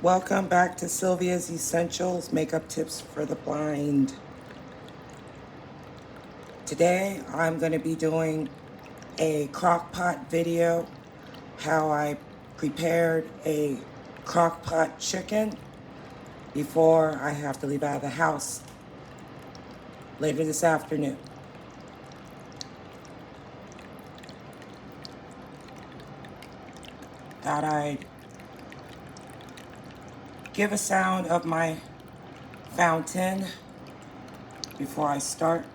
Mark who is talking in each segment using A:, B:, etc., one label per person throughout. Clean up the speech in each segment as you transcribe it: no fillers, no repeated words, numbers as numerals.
A: Welcome back to Sylvia's Essentials Makeup Tips for the Blind. Today I'm going to be doing a crock pot video, how I prepared a crock pot chicken before I have to leave out of the house later this afternoon. Thought I'd give a sound of my fountain before I start.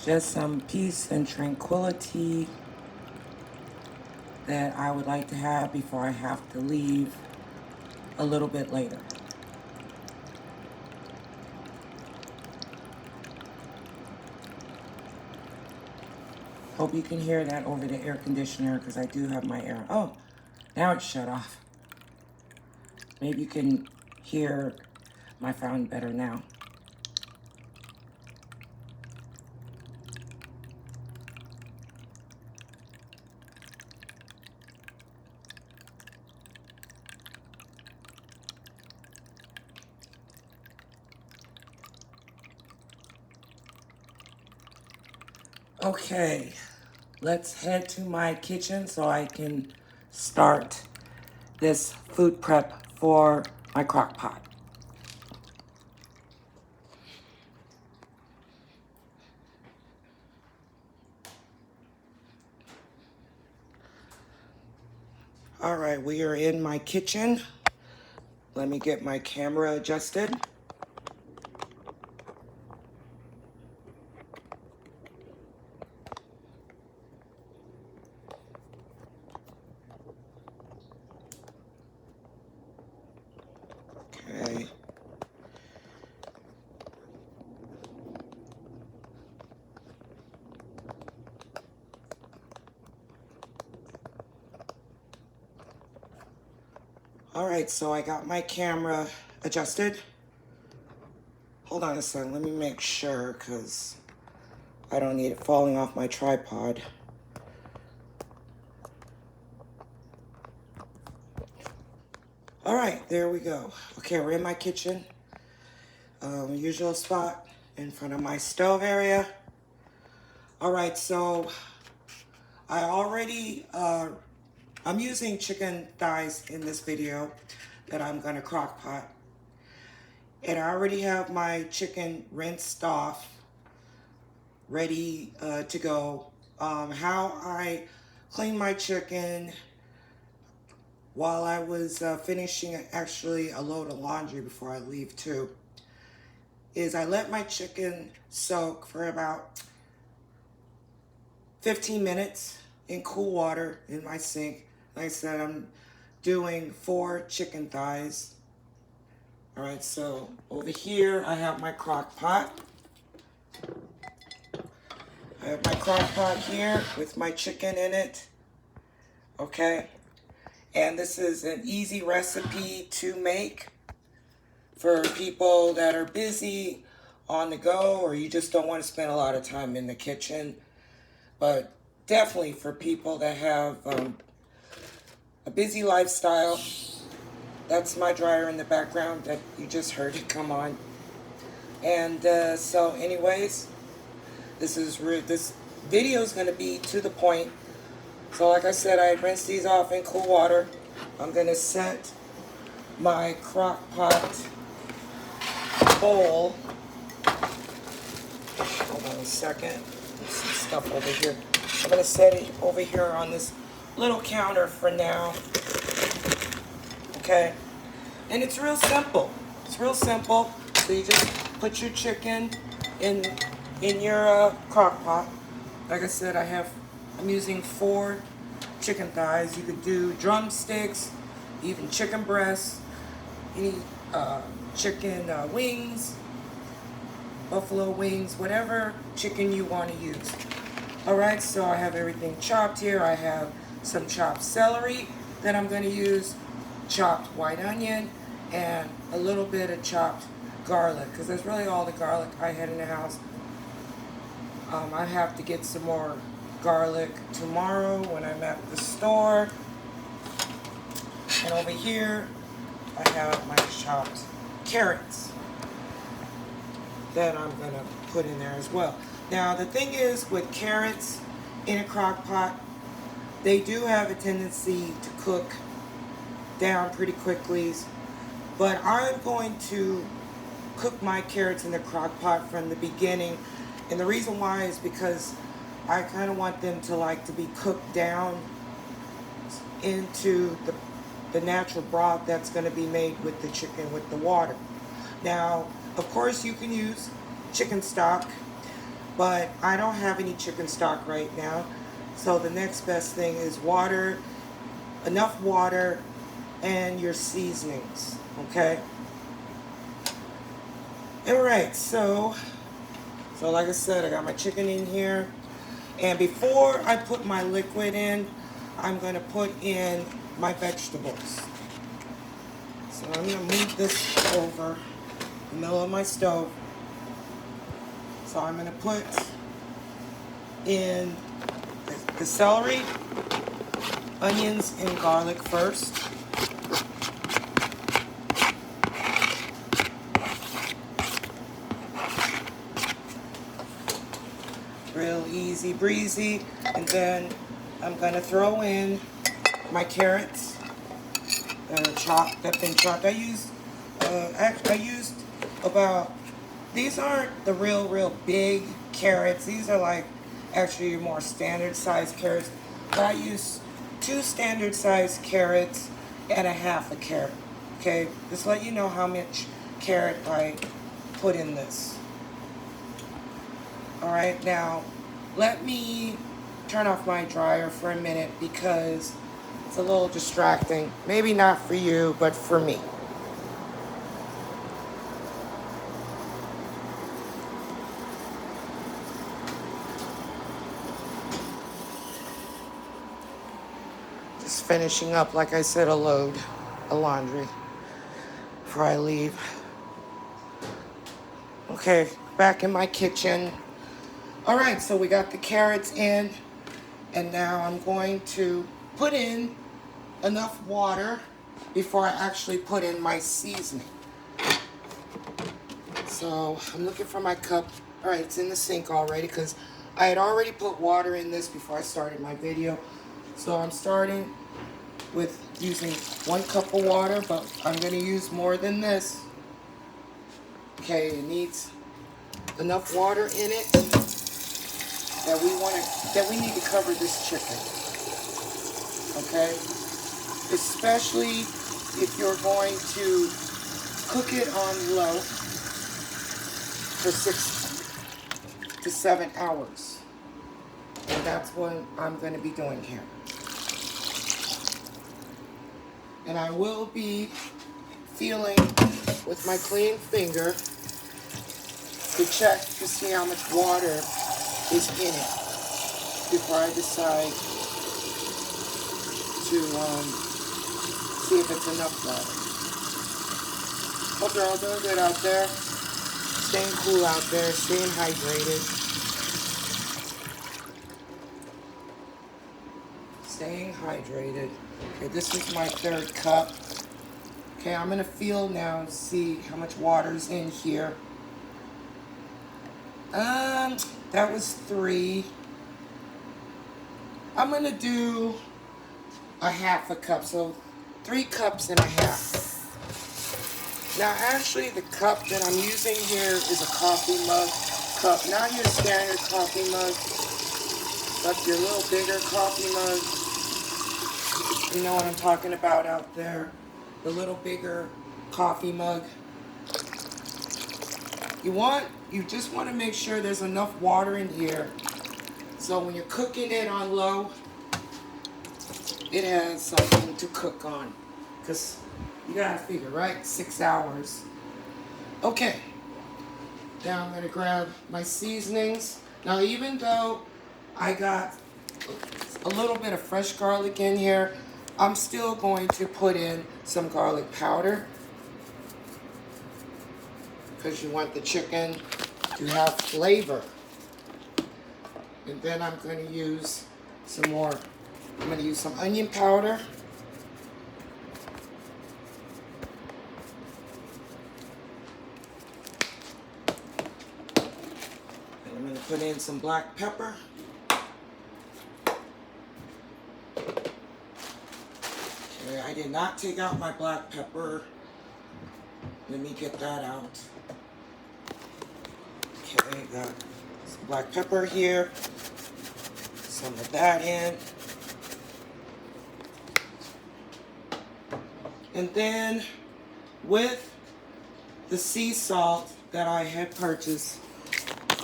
A: Just some peace and tranquility that I would like to have before I have to leave a little bit later. Hope you can hear that over the air conditioner because I do have my air. Oh, now it's shut off. Maybe you can hear my fountain better now. Okay, let's head to my kitchen so I can start this food prep for my crock pot. All right, we are in my kitchen. Let me get my camera adjusted. Okay. All right, so I got my camera adjusted. Hold on a second, let me make sure because I don't need it falling off my tripod. All right, there we go. Okay, we're in my kitchen. Usual spot in front of my stove area. All right, so I already, I'm using chicken thighs in this video that I'm gonna crock pot. And I already have my chicken rinsed off, ready to go. How I clean my chicken while I was finishing actually a load of laundry before I leave too, is I let my chicken soak for about 15 minutes in cool water in my sink. Like I said, I'm doing 4 chicken thighs. All right, so over here I have my crock pot. I have my crock pot here with my chicken in it. Okay, and this is an easy recipe to make for people that are busy on the go or you just don't want to spend a lot of time in the kitchen. But definitely for people that have a busy lifestyle. That's my dryer in the background that you just heard it come on. And so anyways, this video is going to be to the point. So like I said, I rinsed these off in cool water. I'm going to set my crock pot bowl. Hold on a second. There's some stuff over here. I'm going to set it over here on this little counter for now. Okay, and it's real simple. It's real simple. So you just put your chicken in your crock pot. Like I said, I'm using 4 chicken thighs. You could do drumsticks, even chicken breasts, any chicken wings. buffalo wings, whatever chicken you want to use. Alright, so I have everything chopped here. I have some chopped celery that I'm going to use, chopped white onion, and a little bit of chopped garlic, because that's really all the garlic I had in the house. I have to get some more garlic tomorrow when I'm at the store. And over here, I have my chopped carrots that I'm going to put in there as well. Now, the thing is with carrots in a crock pot, they do have a tendency to cook down pretty quickly. But I'm going to cook my carrots in the crock pot from the beginning. And the reason why is because I kind of want them to be cooked down into the natural broth that's going to be made with the chicken with the water. Now, of course, you can use chicken stock, but I don't have any chicken stock right now. So the next best thing is water, enough water, and your seasonings, okay? Alright, so like I said, I got my chicken in here. And before I put my liquid in, I'm going to put in my vegetables. So I'm going to move this over the middle of my stove. So I'm going to put in the celery, onions, and garlic first. Real easy breezy. And then I'm going to throw in my carrots that are chopped, that's been chopped. I used about, these aren't the real big carrots. These are like actually more standard sized carrots. But I used 2 standard sized carrots and a half a carrot. Okay, just let you know how much carrot I put in this. Alright, now let me turn off my dryer for a minute because it's a little distracting. Maybe not for you, but for me. Just finishing up, like I said, a load of laundry before I leave. Okay, back in my kitchen. Alright, so we got the carrots in, and now I'm going to put in enough water before I actually put in my seasoning. So I'm looking for my cup. Alright, it's in the sink already because I had already put water in this before I started my video. So I'm starting with using 1 cup of water, but I'm going to use more than this. Okay, it needs enough water in it that we need to cover this chicken. Okay? Especially if you're going to cook it on low for 6 to 7 hours. And that's what I'm going to be doing here. And I will be feeling with my clean finger to check to see how much water is in it before I decide to see if it's enough water. Hope you're all doing good out there. Staying cool out there, staying hydrated. Staying hydrated. Okay, this is my 3rd cup. Okay, I'm gonna feel now and see how much water's in here. That was 3. I'm gonna do a half a cup, so 3 cups and a half. Now, actually, the cup that I'm using here is a coffee mug cup, not your standard coffee mug, but your little bigger coffee mug. You know what I'm talking about out there, the little bigger coffee mug. You just want to make sure there's enough water in here so when you're cooking it on low, it has something to cook on. Because you gotta figure, right? 6 hours. Okay. Now I'm going to grab my seasonings. Now, even though I got a little bit of fresh garlic in here, I'm still going to put in some garlic powder because you want the chicken to have flavor. And then I'm going to use some more. I'm going to use some onion powder. And I'm going to put in some black pepper. Okay, I did not take out my black pepper. Let me get that out. Okay, got some black pepper here. Some of that in. And then with the sea salt that I had purchased,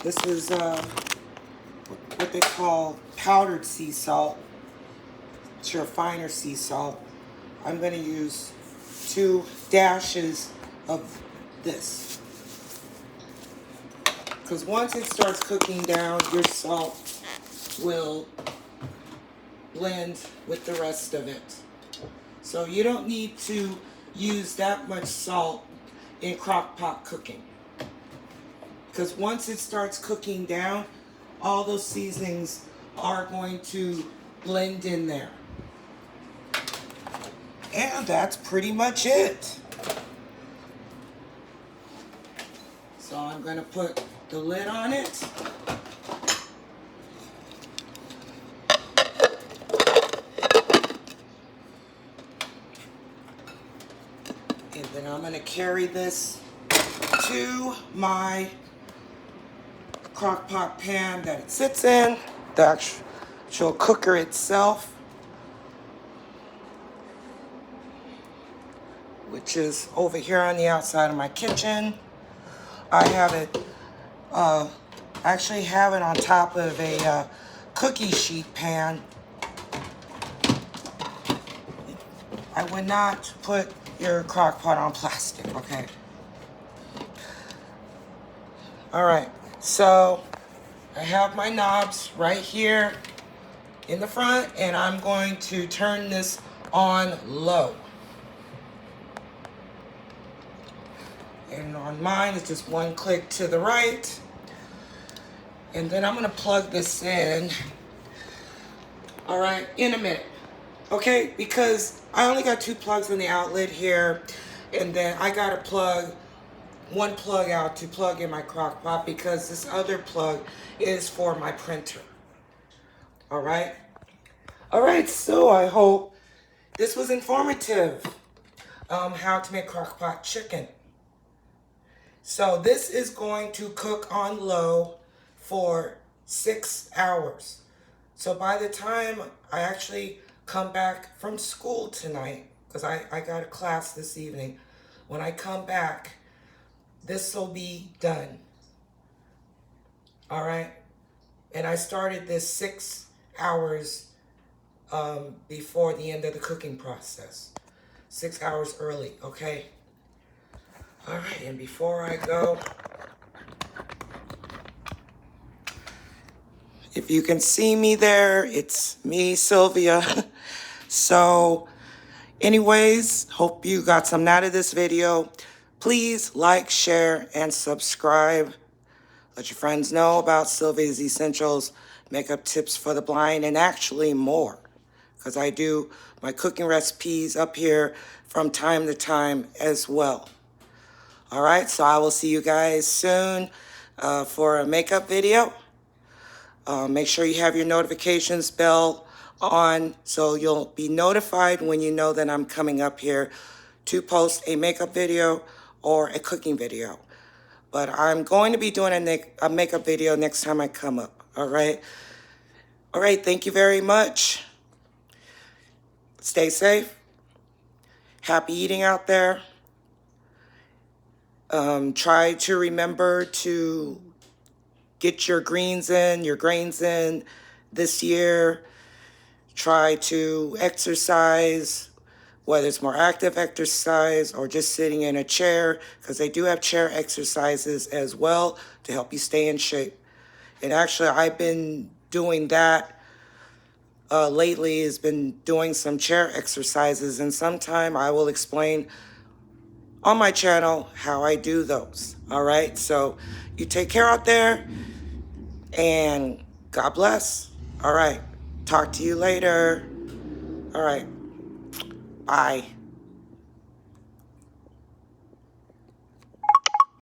A: this is what they call powdered sea salt. It's your finer sea salt. I'm going to use 2 dashes of this. Because once it starts cooking down, your salt will blend with the rest of it. So you don't need to use that much salt in crock pot cooking. Because once it starts cooking down, all those seasonings are going to blend in there. And that's pretty much it. So I'm going to put the lid on it. And then I'm going to carry this to my crock pot pan that it sits in, the actual cooker itself, which is over here on the outside of my kitchen. I have it, actually have it on top of a cookie sheet pan. I would not put your crock pot on plastic, okay? All right, so I have my knobs right here in the front, and I'm going to turn this on low. And on mine, it's just 1 click to the right. And then I'm gonna plug this in, all right, in a minute. Okay, because I only got 2 plugs in the outlet here, and then I gotta plug 1 plug out to plug in my crock pot because this other plug is for my printer. All right? All right, so I hope this was informative. How to make crock pot chicken. So this is going to cook on low for 6 hours. So by the time I actually come back from school tonight, because I got a class this evening, when I come back, this will be done. All right? And I started this 6 hours before the end of the cooking process. 6 hours early, okay? All right, and before I go, if you can see me there, it's me, Sylvia. So, anyways, hope you got something out of this video. Please like, share, and subscribe. Let your friends know about Sylvia's Essentials, makeup tips for the blind, and actually more. Because I do my cooking recipes up here from time to time as well. All right, so I will see you guys soon for a makeup video. Make sure you have your notifications bell on so you'll be notified when you know that I'm coming up here to post a makeup video or a cooking video. But I'm going to be doing a makeup video next time I come up, all right? All right, thank you very much. Stay safe. Happy eating out there. Try to remember to get your greens in, your grains in this year. Try to exercise whether it's more active exercise or just sitting in a chair, because they do have chair exercises as well to help you stay in shape. And actually, I've been doing that lately, has been doing some chair exercises, and sometime I will explain on my channel how I do those. All right, so you take care out there, and God bless. All right, talk to you later. All right, bye.